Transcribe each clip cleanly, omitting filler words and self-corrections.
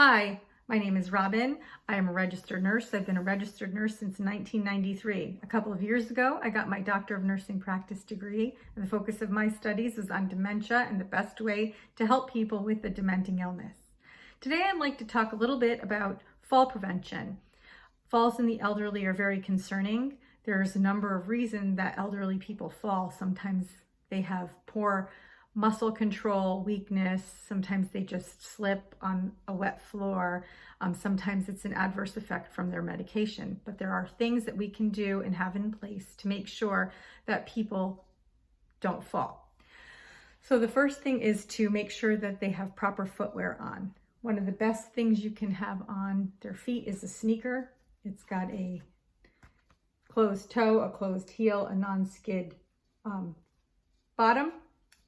Hi, my name is Robin. I am a registered nurse. I've been a registered nurse since 1993. A couple of years ago, I got my Doctor of Nursing Practice degree, and the focus of my studies was on dementia and the best way to help people with a dementing illness. Today, I'd like to talk a little bit about fall prevention. Falls in the elderly are very concerning. There's a number of reasons that elderly people fall. Sometimes they have poor muscle control, weakness. Sometimes they just slip on a wet floor. Sometimes it's an adverse effect from their medication. But there are things that we can do and have in place to make sure that people don't fall. So the first thing is to make sure that they have proper footwear on. One of the best things you can have on their feet is a sneaker. It's got a closed toe, a closed heel, a non-skid bottom.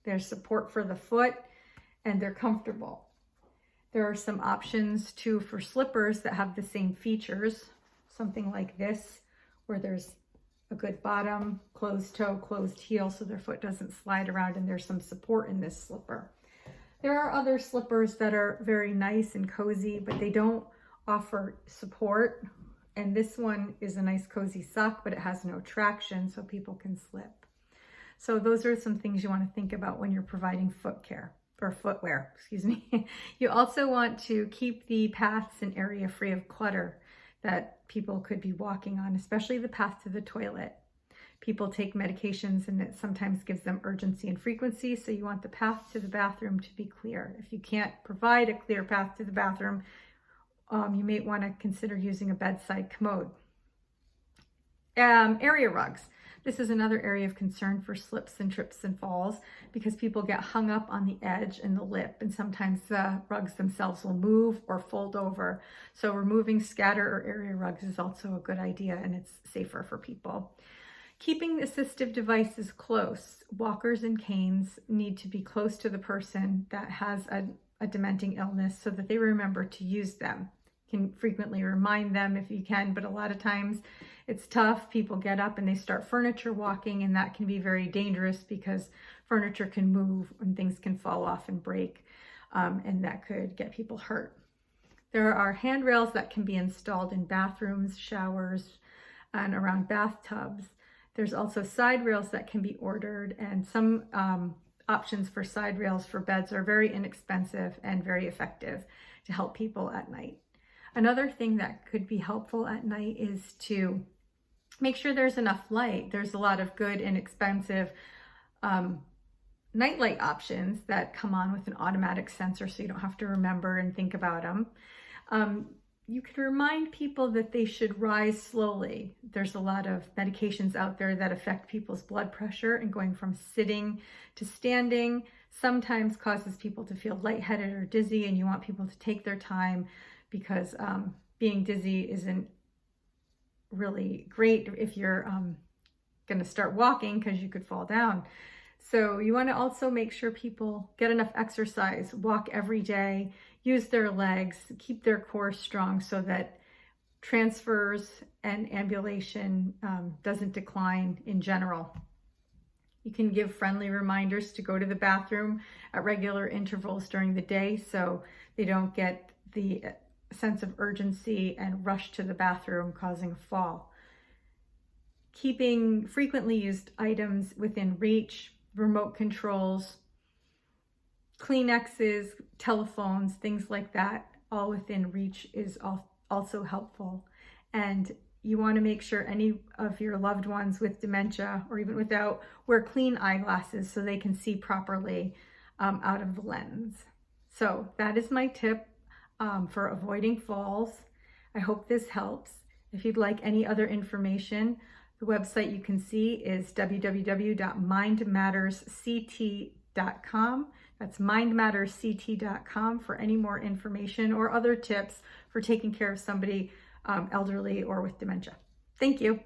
There's support for the foot, and they're comfortable. There are some options too for slippers that have the same features, something like this, where there's a good bottom, closed toe, closed heel, so their foot doesn't slide around, and there's some support in this slipper. There are other slippers that are very nice and cozy, but they don't offer support. And this one is a nice cozy sock, but it has no traction, so people can slip. So those are some things you want to think about when you're providing footwear. You also want to keep the paths and area free of clutter that people could be walking on, especially the path to the toilet. People take medications and it sometimes gives them urgency and frequency, so you want the path to the bathroom to be clear. If you can't provide a clear path to the bathroom, you may want to consider using a bedside commode. Area rugs. This is another area of concern for slips and trips and falls because people get hung up on the edge and the lip, and sometimes the rugs themselves will move or fold over. So removing scatter or area rugs is also a good idea, and it's safer for people. Keeping assistive devices close. Walkers and canes need to be close to the person that has a dementing illness so that they remember to use them. You can frequently remind them if you can, but a lot of times it's tough. People get up and they start furniture walking, and that can be very dangerous because furniture can move and things can fall off and break, and that could get people hurt. There are handrails that can be installed in bathrooms, showers, and around bathtubs. There's also side rails that can be ordered, and some options for side rails for beds are very inexpensive and very effective to help people at night. Another thing that could be helpful at night is to make sure there's enough light. There's a lot of good and expensive nightlight options that come on with an automatic sensor, so you don't have to remember and think about them. You could remind people that they should rise slowly. There's a lot of medications out there that affect people's blood pressure, and going from sitting to standing sometimes causes people to feel lightheaded or dizzy, and you want people to take their time because being dizzy isn't really great if you're going to start walking, because you could fall down. So you want to also make sure people get enough exercise, walk every day, use their legs, keep their core strong so that transfers and ambulation doesn't decline in general. You can give friendly reminders to go to the bathroom at regular intervals during the day so they don't get the sense of urgency and rush to the bathroom causing a fall. Keeping frequently used items within reach, remote controls, Kleenexes, telephones, things like that, all within reach is also helpful. And you want to make sure any of your loved ones with dementia or even without wear clean eyeglasses so they can see properly out of the lens. So that is my tip for avoiding falls. I hope this helps. If you'd like any other information, the website you can see is www.mindmattersct.com. That's mindmattersct.com for any more information or other tips for taking care of somebody elderly or with dementia. Thank you.